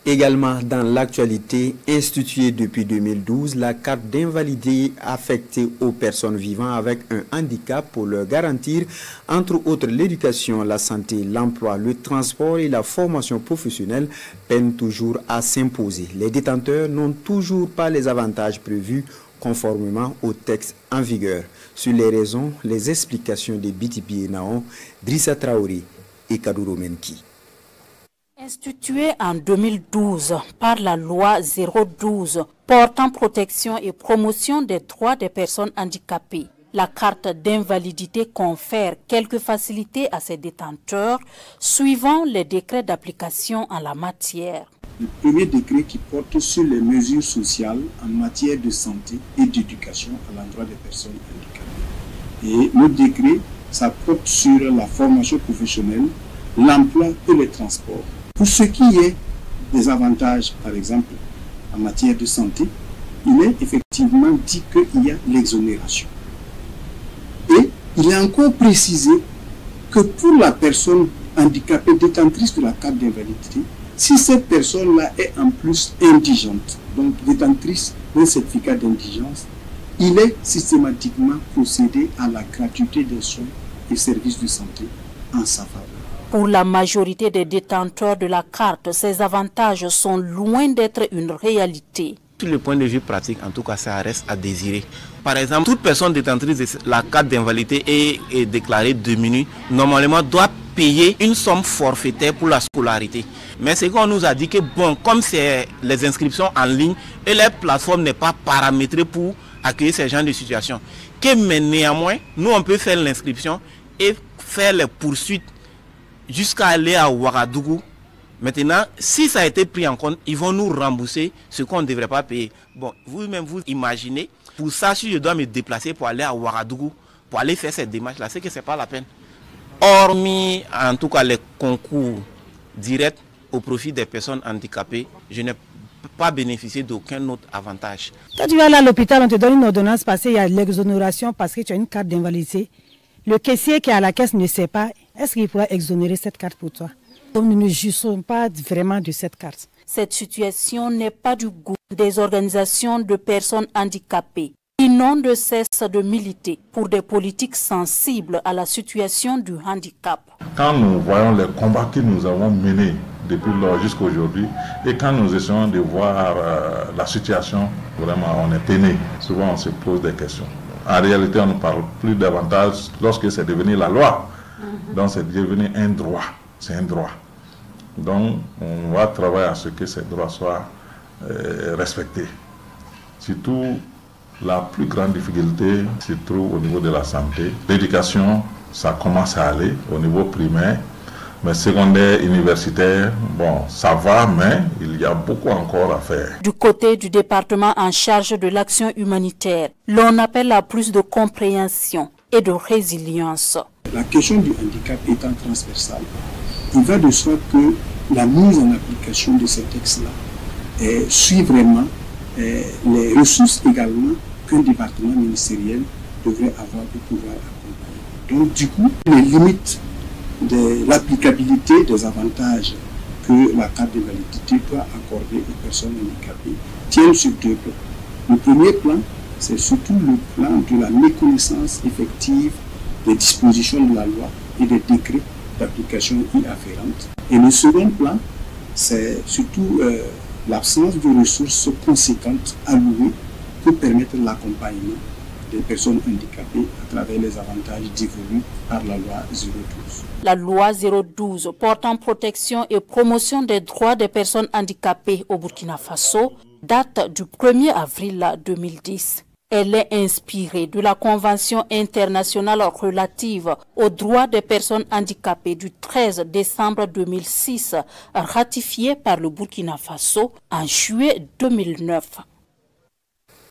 Également dans l'actualité, instituée depuis 2012, la carte d'invalidité affectée aux personnes vivant avec un handicap pour leur garantir, entre autres, l'éducation, la santé, l'emploi, le transport et la formation professionnelle peine toujours à s'imposer. Les détenteurs n'ont toujours pas les avantages prévus conformément au texte en vigueur. Sur les raisons, les explications de Bitipi Naon, Drissa Traoré et Kaduro Menki. Instituée en 2012 par la loi 012 portant protection et promotion des droits des personnes handicapées, la carte d'invalidité confère quelques facilités à ses détenteurs suivant les décrets d'application en la matière. Le premier décret qui porte sur les mesures sociales en matière de santé et d'éducation à l'endroit des personnes handicapées. Et le décret, ça porte sur la formation professionnelle, l'emploi et le transport. Pour ce qui est des avantages, par exemple, en matière de santé, il est effectivement dit qu'il y a l'exonération. Et il est encore précisé que pour la personne handicapée détentrice de la carte d'invalidité, si cette personne-là est en plus indigente, donc détentrice d'un certificat d'indigence, il est systématiquement procédé à la gratuité des soins et services de santé en sa faveur. Pour la majorité des détenteurs de la carte, ces avantages sont loin d'être une réalité. Sur le point de vue pratique, en tout cas, ça reste à désirer. Par exemple, toute personne détentrice de la carte d'invalidité est déclarée démunie, normalement doit payer une somme forfaitaire pour la scolarité. Mais c'est qu'on nous a dit que, bon, comme c'est les inscriptions en ligne et les plateformes n'est pas paramétrées pour accueillir ces genres de situations, mais néanmoins, nous on peut faire l'inscription et faire les poursuites jusqu'à aller à Ouagadougou. Maintenant, si ça a été pris en compte, ils vont nous rembourser ce qu'on ne devrait pas payer. Bon, vous-même, vous imaginez, pour ça, si je dois me déplacer pour aller à Ouagadougou, pour aller faire cette démarche-là, c'est que ce n'est pas la peine. Hormis, en tout cas, les concours directs au profit des personnes handicapées, je n'ai pas bénéficié d'aucun autre avantage. Quand tu vas aller à l'hôpital, on te donne une ordonnance parce qu'il y a l'exonération parce que tu as une carte d'invalidité. Le caissier qui est à la caisse ne sait pas. Est-ce qu'il pourra exonérer cette carte pour toi? Nous ne jouissons pas vraiment de cette carte. Cette situation n'est pas du goût des organisations de personnes handicapées qui n'ont de cesse de militer pour des politiques sensibles à la situation du handicap. Quand nous voyons les combats que nous avons menés depuis lors jusqu'à aujourd'hui et quand nous essayons de voir la situation, vraiment on est peiné. Souvent on se pose des questions. En réalité, on ne parle plus davantage lorsque c'est devenu la loi. Donc c'est devenu un droit. C'est un droit. Donc on va travailler à ce que ces droits soient respectés. Surtout, la plus grande difficulté se trouve au niveau de la santé. L'éducation, ça commence à aller au niveau primaire. Mais secondaire, universitaire, bon, ça va, mais il y a beaucoup encore à faire. Du côté du département en charge de l'action humanitaire, l'on appelle à plus de compréhension et de résilience. La question du handicap étant transversale, il va de soi que la mise en application de ces textes-là suit vraiment les ressources également qu'un département ministériel devrait avoir pour pouvoir accompagner. Donc du coup, les limites de l'applicabilité des avantages que la carte d'invalidité doit accorder aux personnes handicapées tiennent sur deux plans. Le premier plan, c'est surtout le plan de la méconnaissance effective des dispositions de la loi et des décrets d'application y afférentes. Et le second plan, c'est surtout l'absence de ressources conséquentes allouées pour permettre l'accompagnement des personnes handicapées à travers les avantages dévolus par la loi 012. La loi 012 portant protection et promotion des droits des personnes handicapées au Burkina Faso date du 1er avril 2010. Elle est inspirée de la Convention internationale relative aux droits des personnes handicapées du 13 décembre 2006, ratifiée par le Burkina Faso en juillet 2009.